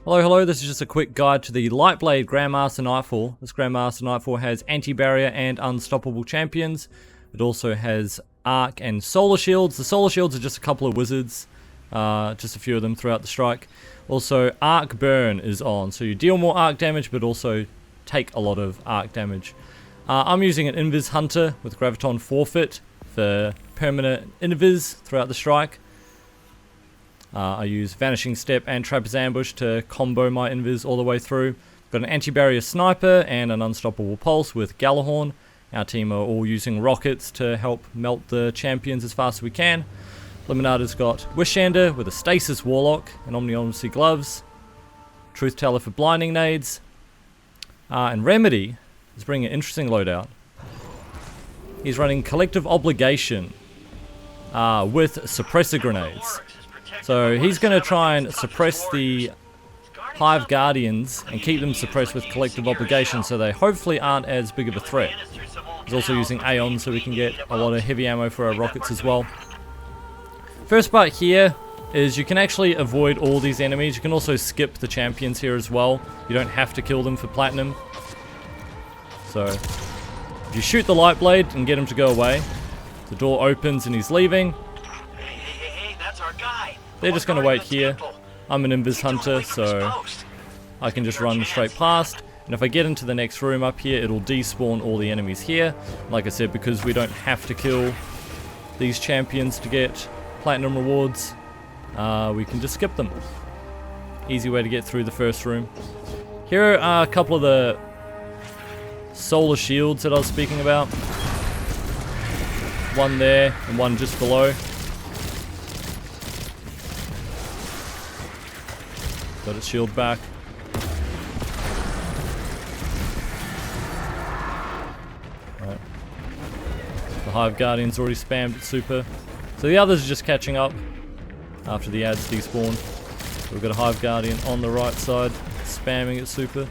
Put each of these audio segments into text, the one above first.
Hello, this is just a quick guide to the Lightblade Grandmaster Nightfall. This Grandmaster Nightfall has anti-barrier and unstoppable champions. It also has arc and solar shields. The solar shields are just a couple of wizards, just a few of them throughout the strike. Also, arc burn is on, so you deal more arc damage but also take a lot of arc damage. I'm using an invis hunter with graviton forfeit for permanent invis throughout the strike. I use Vanishing Step and Trapper's Ambush to combo my invis all the way through. Got an anti-barrier sniper and an unstoppable pulse with Alak-Hul. Our team are all using rockets to help melt the champions as fast as we can. Limonada's got Wishander with a stasis warlock and Omniomancy gloves. Truth Teller for blinding nades. And Remedy is bringing an interesting loadout. He's running Collective Obligation with suppressor grenades. So he's going to try and suppress the Hive Guardians and keep them suppressed with Collective Obligation so they hopefully aren't as big of a threat. He's also using Aeon so we can get a lot of heavy ammo for our rockets as well. First part here is you can actually avoid all these enemies. You can also skip the champions here as well. You don't have to kill them for platinum. So if you shoot the Lightblade and get him to go away, the door opens and he's leaving. They're just going to wait here. I'm an invis hunter, so I can just run straight past. And if I get into the next room up here, it'll despawn all the enemies here. Like I said, because we don't have to kill these champions to get platinum rewards, we can just skip them. Easy way to get through the first room. Here are a couple of the solar shields that I was speaking about. One there and one just below. Got its shield back. Right. The Hive Guardian's already spammed its super. So the others are just catching up after the ads despawn. So we've got a Hive Guardian on the right side, spamming its super.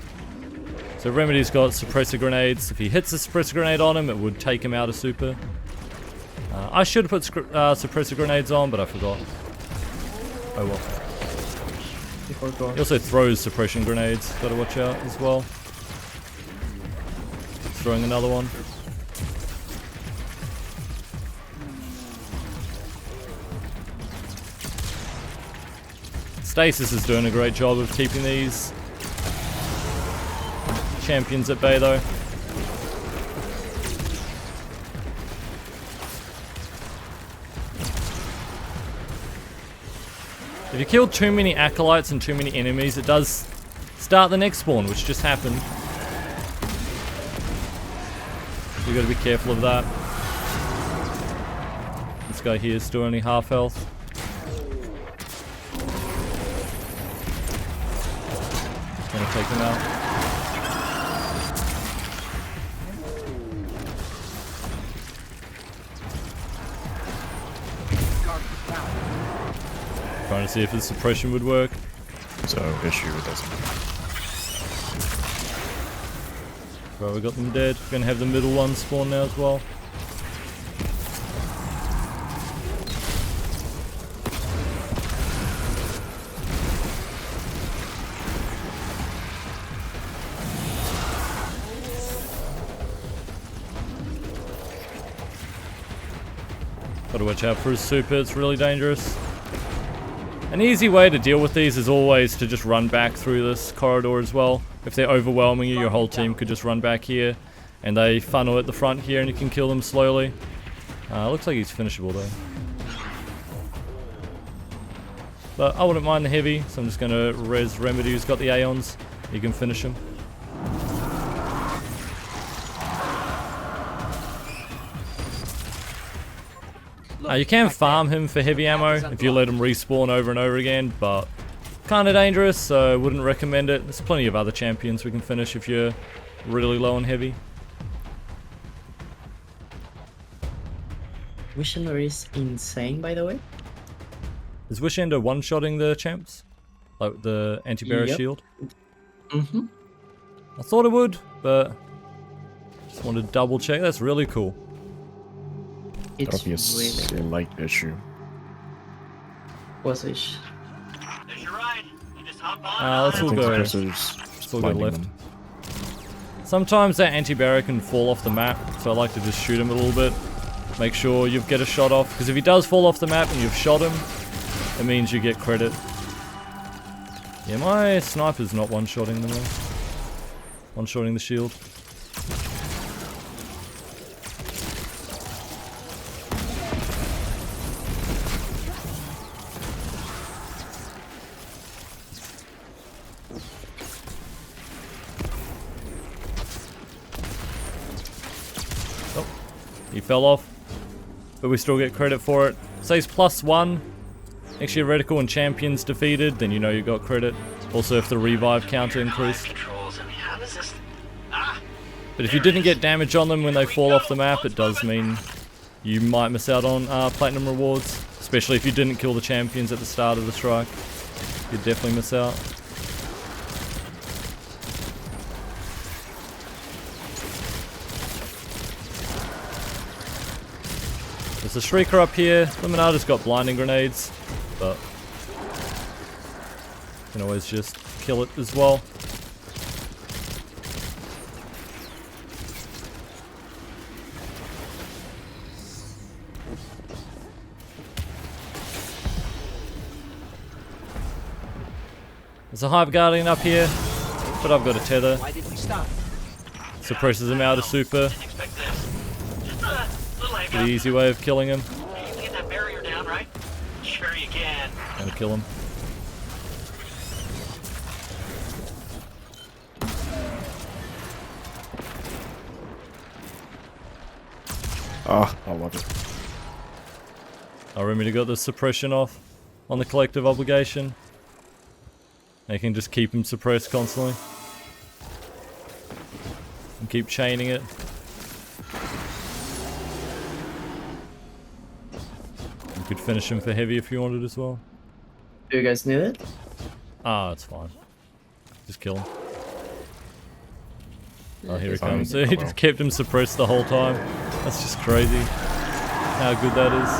So Remedy's got suppressor grenades. If he hits a suppressor grenade on him, it would take him out of super. I should have put suppressor grenades on, but I forgot. Oh well. He also throws suppression grenades, gotta watch out as well. Throwing another one. Stasis is doing a great job of keeping these champions at bay though. If you kill too many acolytes and too many enemies, it does start the next spawn, which just happened. So you gotta be careful of that. This guy here is still only half health. Just gonna take him out. Trying to see if the suppression would work. So issue it doesn't. Right, we got them dead. We're gonna have the middle one spawn now as well. Gotta watch out for his super, it's really dangerous. An easy way to deal with these is always to just run back through this corridor as well. If they're overwhelming you, your whole team could just run back here and they funnel at the front here and you can kill them slowly. Looks like he's finishable though. But I wouldn't mind the heavy, so I'm just going to res Remedy who's got the Aeons. You can finish him. You can farm him for heavy ammo if you let him respawn over and over again, but kind of dangerous, so wouldn't recommend it. There's plenty of other champions we can finish if you're really low on heavy. Wishander is insane, by the way. Is Wishander one-shotting the champs? Like the anti-barrier shield? Mm-hmm. I thought it would, but just wanted to double check. That's really cool. It's That'll be a light issue. Was it? There's your ride. You just Let's all think go. suppressors Let's all go lightning left. them. Sometimes that anti-barrier can fall off the map, so I like to just shoot him a little bit. Make sure you get a shot off, because if he does fall off the map and you've shot him, it means you get credit. Yeah, my sniper's not one-shotting them though. One-shotting the shield. Oh, he fell off, but we still get credit for it. Says +1. Next year reticle and champions defeated, then you know you got credit. Also if the revive counter increased. But if you didn't get damage on them when they fall off the map, it does mean you might miss out on platinum rewards. Especially if you didn't kill the champions at the start of the strike. You'd definitely miss out. There's a Shrieker up here. Lemonada's got blinding grenades, but you can always just kill it as well. There's a Hive Guardian up here, but I've got a tether. Why did we stop? Suppresses him out of super. The easy way of killing him. You can get that barrier down, right? Sure you can. And kill him. Ah, I love it. I remember to got the suppression off on the collective obligation. They can just keep him suppressed constantly. And keep chaining it. You could finish him for heavy if you wanted as well. Do you guys need it? Ah, it's fine. Just kill him. Oh, here he It's fine. comes. He just kept him suppressed the whole time. That's just crazy. How good that is.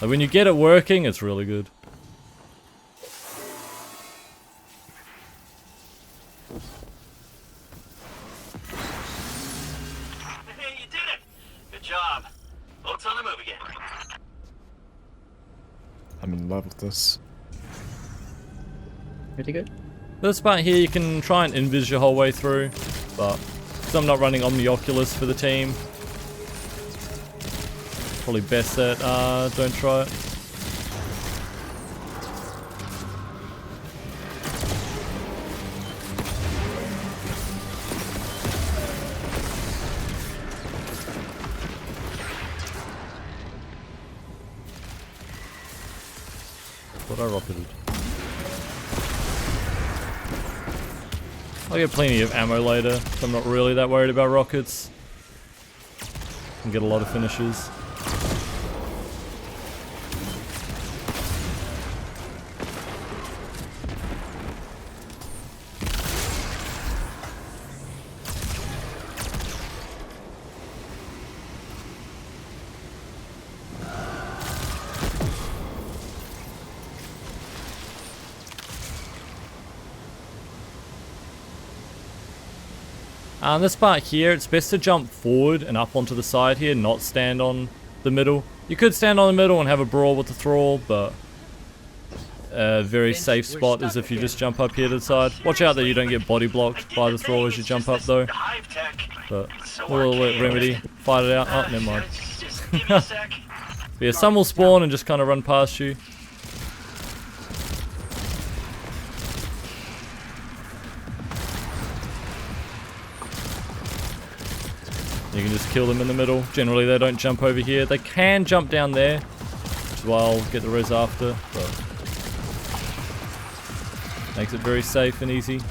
Like when you get it working, it's really good. Hey, you did it! Good job. Boat's on the move again. I'm in love with this. Pretty good. This part here you can try and invis your whole way through, but because I'm not running Omnioculus for the team, probably best that don't try it. What I rocketed. I'll get plenty of ammo later, so I'm not really that worried about rockets. Can get a lot of finishes. This part here, it's best to jump forward and up onto the side here, not stand on the middle. You could stand on the middle and have a brawl with the thrall, but a very safe spot is if you just jump up here to the side. Watch out that you don't get body blocked by the thrall as you jump up though. But we'll let Remedy fight it out. Oh, never mind. But yeah, some will spawn and just kind of run past you. You can just kill them in the middle. Generally they don't jump over here. They can jump down there, which is why I'll get the res after, but makes it very safe and easy.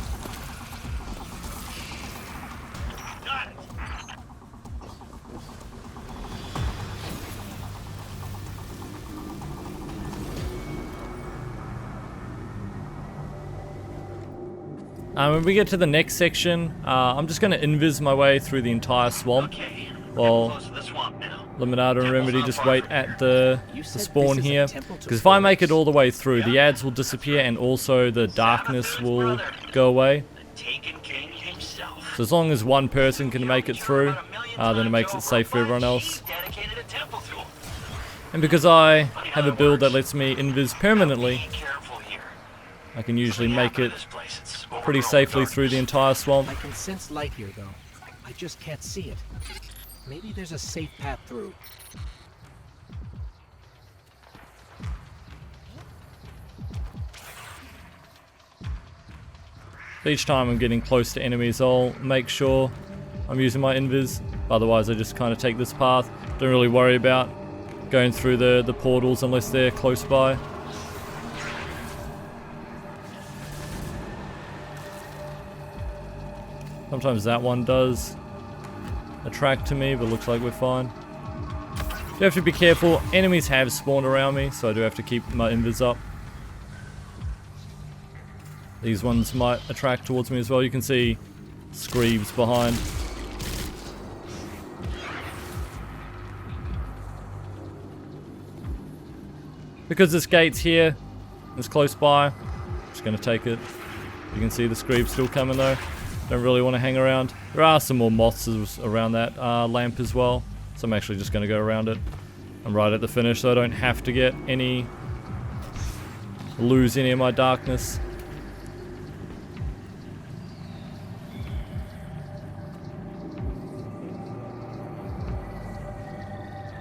When we get to the next section, I'm just going to invis my way through the entire swamp. Okay, Well, close to the swamp now. Limonada and Remedy just wait at the spawn here. Because if I make it all the way through, the ads will disappear and also the darkness will go away. So as long as one person can make it through, then it makes it safe for everyone else. And because I have a build that lets me invis permanently, I can usually make it pretty safely through the entire swamp. I can sense light here, though. I just can't see it. Maybe there's a safe path through. Each time I'm getting close to enemies, I'll make sure I'm using my invis. Otherwise, I just kind of take this path. Don't really worry about going through the portals unless they're close by. Sometimes that one does attract to me, but looks like we're fine. You have to be careful. Enemies have spawned around me, so I do have to keep my invis up. These ones might attract towards me as well. You can see Screeves behind. Because this gate's here, it's close by, I'm just going to take it. You can see the Screeves still coming though. Don't really want to hang around. There are some more moths around that lamp as well, so I'm actually just going to go around it. I'm right at the finish, so I don't have to lose any of my darkness.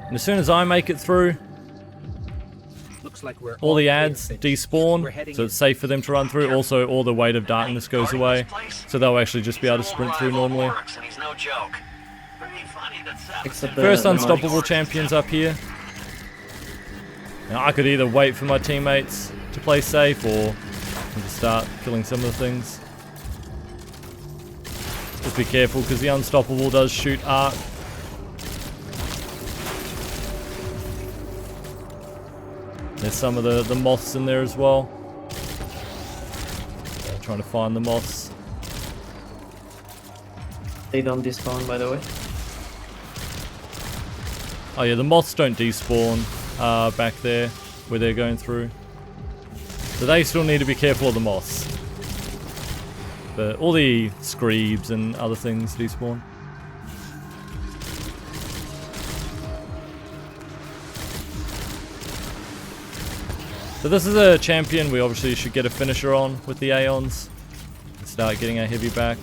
And as soon as I make it through, Looks like we're all the clear, ads Finch. despawn, We're heading so in. it's safe for them to run through. Also, all the weight of darkness goes away, so they'll actually just be able to sprint through normally. Except First the unstoppable champions up here. Now I could either wait for my teammates to play safe, or just start killing some of the things. Just be careful, because the unstoppable does shoot arc. There's some of the moths in there as well. Trying to find the moths. They don't despawn, by the way. Oh yeah, the moths don't despawn back there where they're going through. So they still need to be careful of the moths. But all the Screeves and other things despawn. So this is a champion we obviously should get a finisher on with the Aeons. Start getting our heavy back.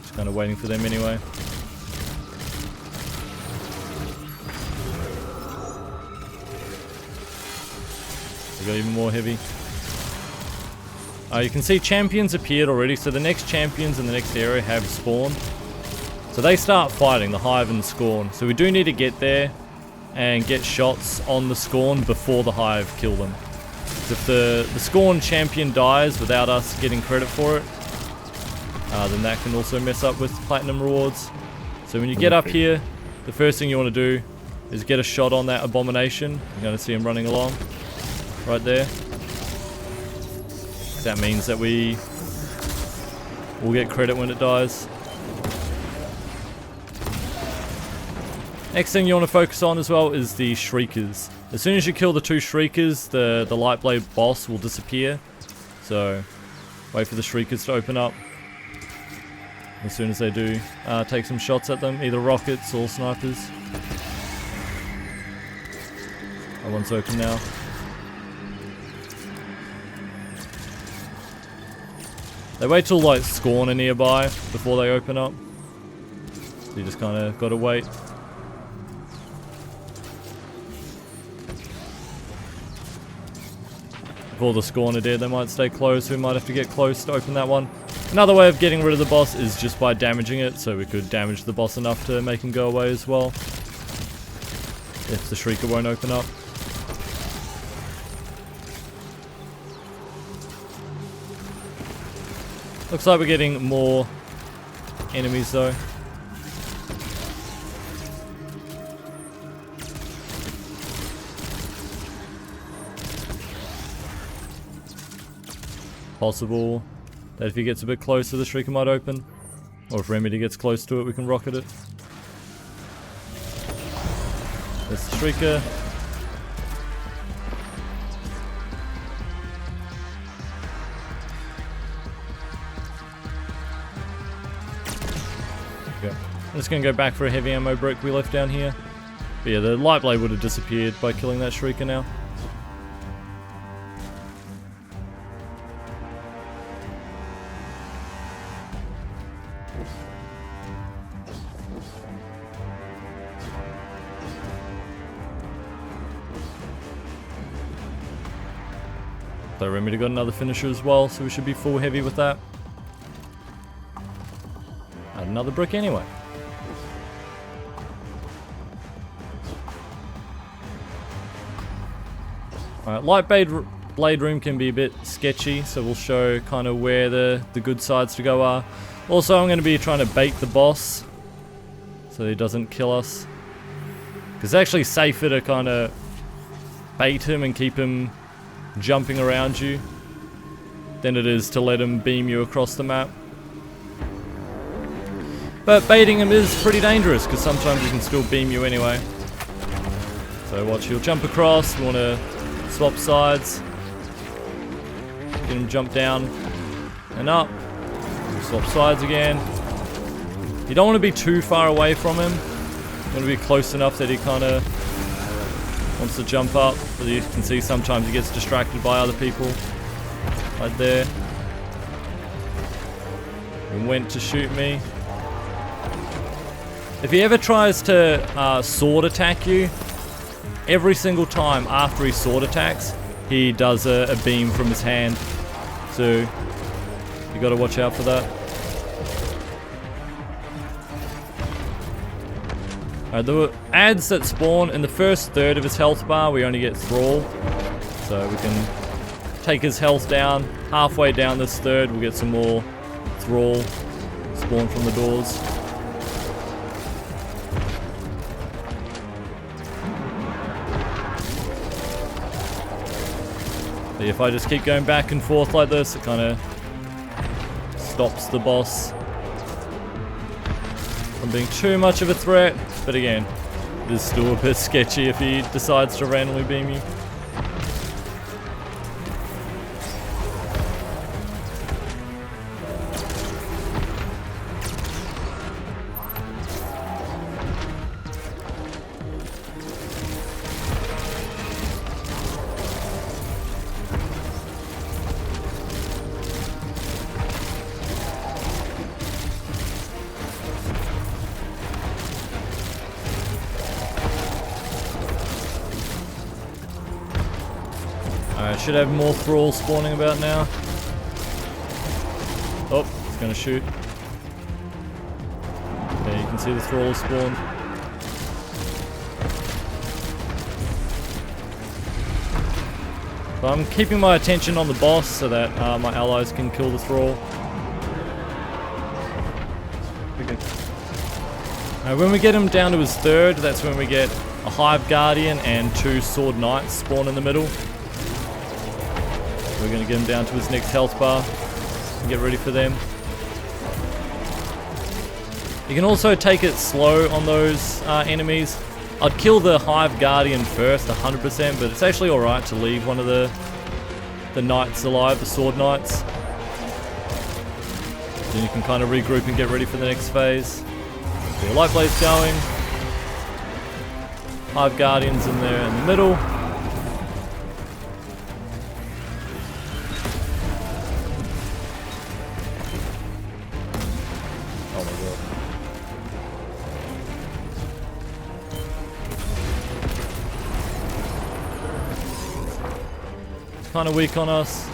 Just kind of waiting for them anyway. We got even more heavy. You can see champions appeared already, so the next champions in the next area have spawned. So they start fighting, the Hive and the Scorn. So we do need to get there and get shots on the Scorn before the Hive kill them. If the Scorn champion dies without us getting credit for it, then that can also mess up with platinum rewards. So when you get up here, the first thing you want to do is get a shot on that abomination. You're going to see him running along right there. That means that we will get credit when it dies. Next thing you want to focus on as well is the Shriekers. As soon as you kill the two Shriekers, the Lightblade boss will disappear. So wait for the Shriekers to open up. As soon as they do, take some shots at them, either rockets or snipers. That one's open now. They wait till like Scorn are nearby before they open up. So you just kind of gotta wait. If all the Scorn are dead, they might stay close. We might have to get close to open that one. Another way of getting rid of the boss is just by damaging it, so we could damage the boss enough to make him go away as well. If the Shrieker won't open up. Looks like we're getting more enemies though. Possible that if he gets a bit closer, the Shrieker might open. Or if Remedy gets close to it, we can rocket it. There's the Shrieker. Okay. I'm just gonna go back for a heavy ammo brick we left down here. But yeah, the Lightblade would have disappeared by killing that Shrieker now. So Remedy got another finisher as well, so we should be full heavy with that. Add another brick anyway. Alright, Lightblade room can be a bit sketchy, so we'll show kind of where the good sides to go are. Also, I'm going to be trying to bait the boss, so he doesn't kill us. Because it's actually safer to kind of bait him and keep him jumping around you than it is to let him beam you across the map. But baiting him is pretty dangerous because sometimes he can still beam you anyway. So watch, he'll jump across, we want to swap sides, get him jump down and up, swap sides again. You don't want to be too far away from him, you want to be close enough that he kind of wants to jump up, but you can see sometimes he gets distracted by other people. Right there. He went to shoot me. If he ever tries to sword attack you, every single time after he sword attacks, he does a beam from his hand. So you gotta watch out for that. The adds that spawn in the first third of his health bar, we only get Thrall. So we can take his health down. Halfway down this third, we'll get some more Thrall spawn from the doors. But if I just keep going back and forth like this, it kind of stops the boss from being too much of a threat. But again, it is still a bit sketchy if he decides to randomly beam you. Alright, should have more Thrall spawning about now. Oh, it's gonna shoot. Okay, you can see the Thrall spawned. So I'm keeping my attention on the boss so that my allies can kill the Thrall. Okay. When we get him down to his third, that's when we get a Hive Guardian and 2 Sword Knights spawn in the middle. We're going to get him down to his next health bar and get ready for them. You can also take it slow on those enemies. I'd kill the Hive Guardian first, 100%, but it's actually alright to leave one of the Knights alive, the Sword Knights. Then you can kind of regroup and get ready for the next phase. So your Lightblade's going. Hive Guardians in there in the middle. Kind of weak on us.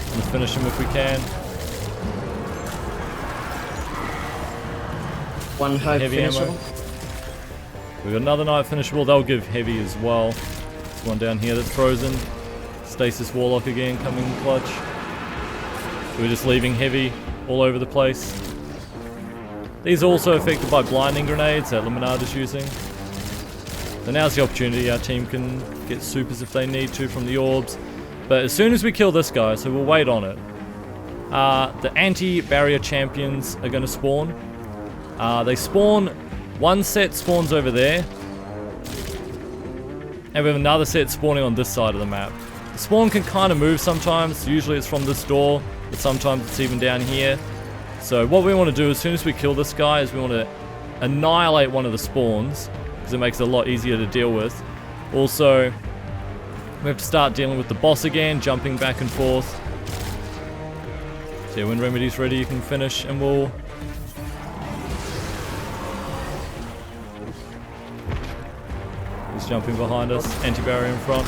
Gonna finish him if we can. One hive Heavy finishable. ammo. We've got another knight finishable. They'll give heavy as well. There's one down here that's frozen. Stasis Warlock again coming in clutch. So we're just leaving heavy all over the place. These are also affected by blinding grenades that Lemonade is using. So now's the opportunity, our team can get supers if they need to from the orbs. But as soon as we kill this guy, so we'll wait on it. the anti-barrier champions are going to spawn. They spawn, one set spawns over there, and we have another set spawning on this side of the map. The spawn can kind of move sometimes, usually it's from this door, but sometimes it's even down here. So what we want to do as soon as we kill this guy is we want to annihilate one of the spawns, because it makes it a lot easier to deal with. Also, we have to start dealing with the boss again, jumping back and forth. So yeah, when Remedy's ready you can finish and we'll... He's jumping behind us, anti-barrier in front.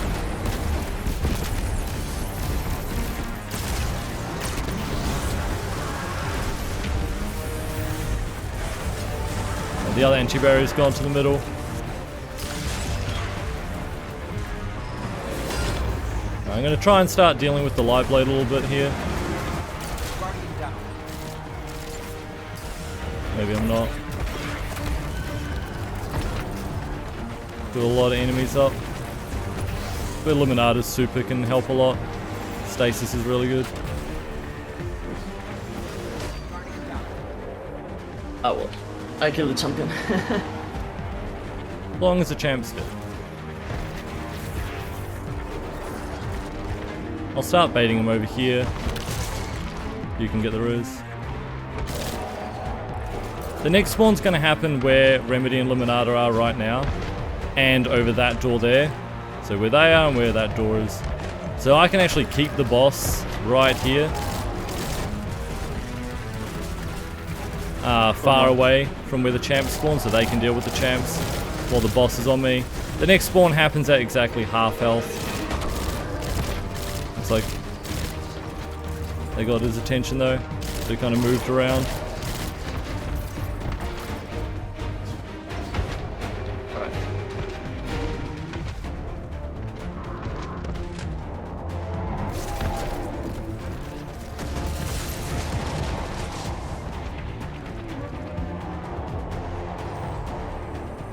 And the other anti-barrier's gone to the middle. I'm going to try and start dealing with the Lightblade a little bit here. Maybe I'm not. Got a lot of enemies up. But Eliminata's super can help a lot. Stasis is really good. Oh well. I killed the champion. As long as the champ's dead. I'll start baiting him over here. You can get the ruse. The next spawn's going to happen where Remedy and Eliminata are right now. And over that door there. So where they are and where that door is. So I can actually keep the boss right here. Far away from where the champs spawn, so they can deal with the champs while the boss is on me. The next spawn happens at exactly half health. It's like they got his attention though, so he kind of moved around.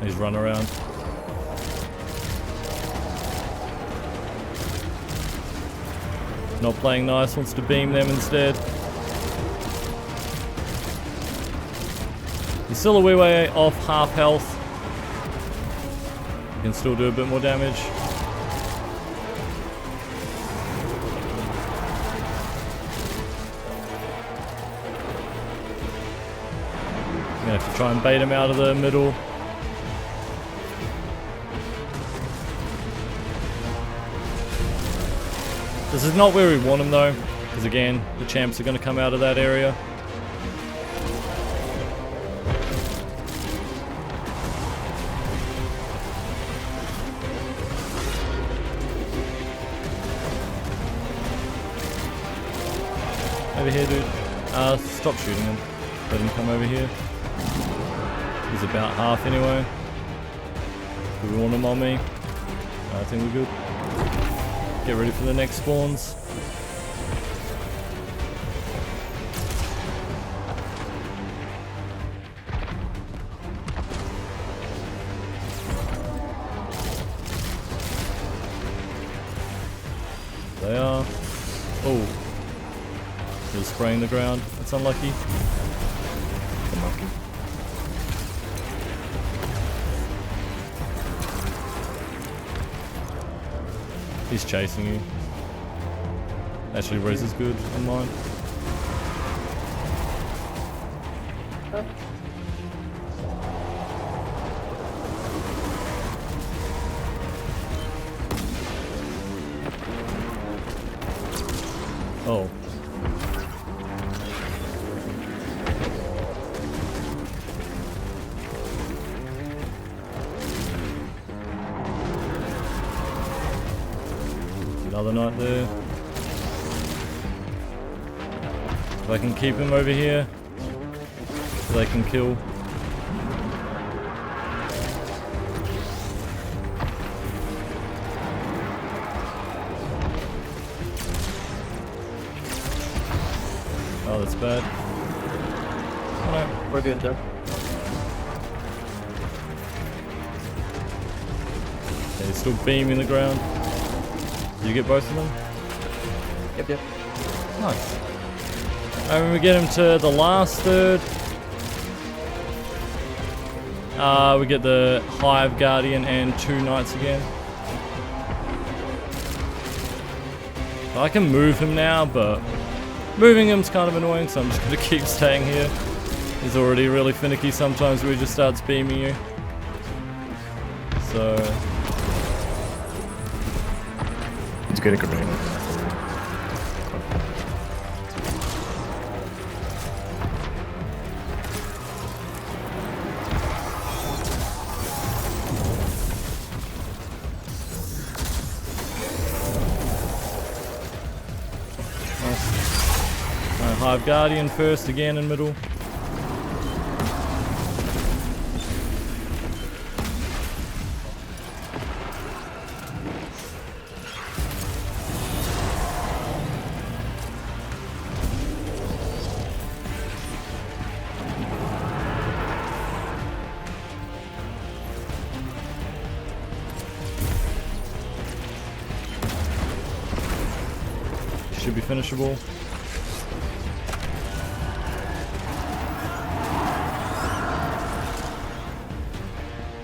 He's run around. Not playing nice, wants to beam them instead. He's still a wee way off half health. Can still do a bit more damage. I'm gonna have to try and bait him out of the middle. This is not where we want him though, because again, the champs are going to come out of that area. Over here, dude. Stop shooting him. Let him come over here. He's about half anyway. Do we want him on me? I think we're good. Get ready for the next spawns. They are. Oh. They're spraying the ground. That's unlucky. Unlucky. He's chasing you. Actually, Rose is good on mine. Oh. Another knight there. If I can keep him over here, so they can kill. Oh, that's bad. Oh no. We're good though. Okay, he's still beaming the ground. Did you get both of them? Yep. Nice. And we get him to the last third. We get the Hive Guardian and 2 Knights again. I can move him now, but moving him's kind of annoying, so I'm just gonna keep staying here. He's already really finicky sometimes where he just starts beaming you. So... He's getting a grenade. Hive Guardian first again in middle. Should be finishable.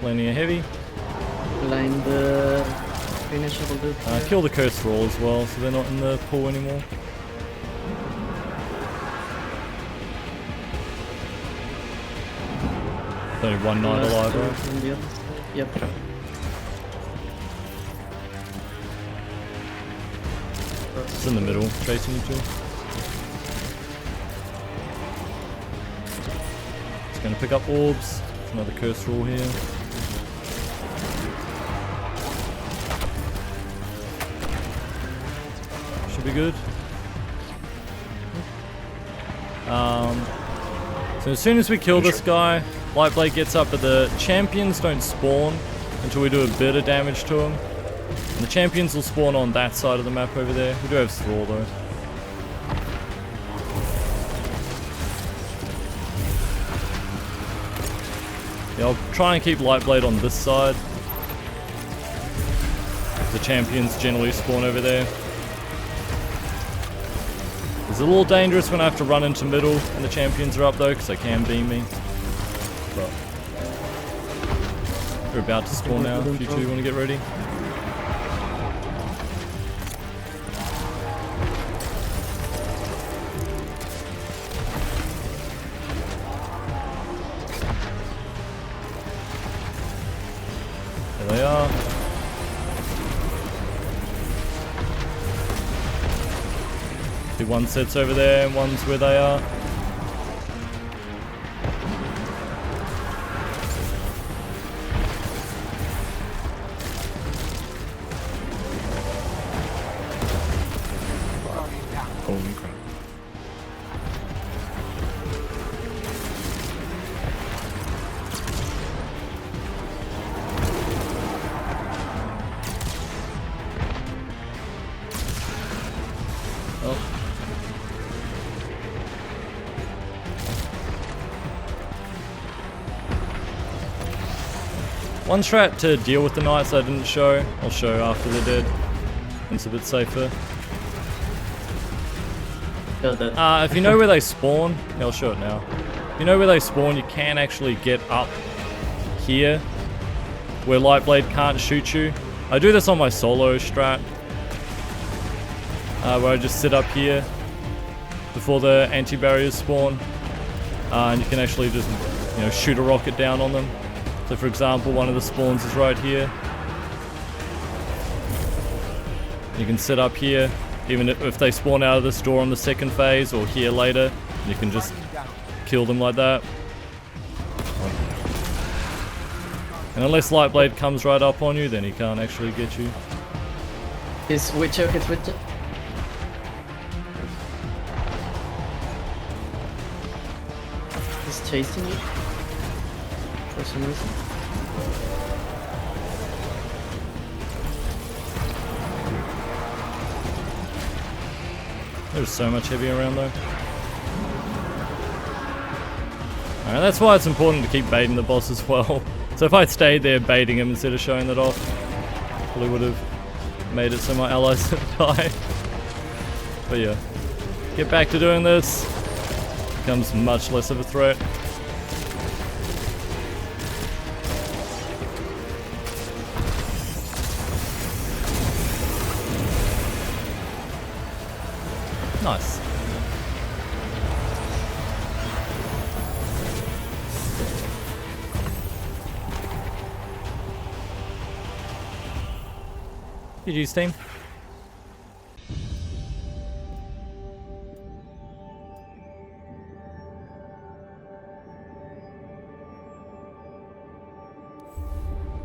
Plenty of heavy. Line the finishable loop. Kill the curse roll as well, so they're not in the pool anymore. There's only one knight alive, right? From the other side. Yep. It's in the middle, chasing you two. It's gonna pick up orbs. There's another curse roll here. Should be good. So as soon as we kill this guy, Lightblade gets up, but the champions don't spawn until we do a bit of damage to him. And the champions will spawn on that side of the map over there. We do have Thrall though. Yeah, I'll try and keep Lightblade on this side. The champions generally spawn over there. It's a little dangerous when I have to run into middle and the champions are up though, because they can beam me. But we're about to spawn now if you two want to get ready. There they are. See, one set's over there and one's where they are. Holy crap. Oh. One strat to deal with the knights I didn't show, I'll show after they're dead. It's a bit safer. If you know where they spawn, yeah, I'll show it now. If you know where they spawn, you can actually get up here where Lightblade can't shoot you. I do this on my solo strat, where I just sit up here before the anti-barriers spawn, and you can actually just, you know, shoot a rocket down on them. So for example, one of the spawns is right here. You can sit up here, even if they spawn out of this door on the second phase or here later, you can just kill them like that. And unless Lightblade comes right up on you, then he can't actually get you. His Witcher, his Witcher. He's chasing you for some reason. There's so much heavy around though. Alright, that's why it's important to keep baiting the boss as well. So if I'd stayed there baiting him instead of showing that off, probably would have made it so my allies didn't die. But yeah, get back to doing this. becomes much less of a threat. Nice. GG's team.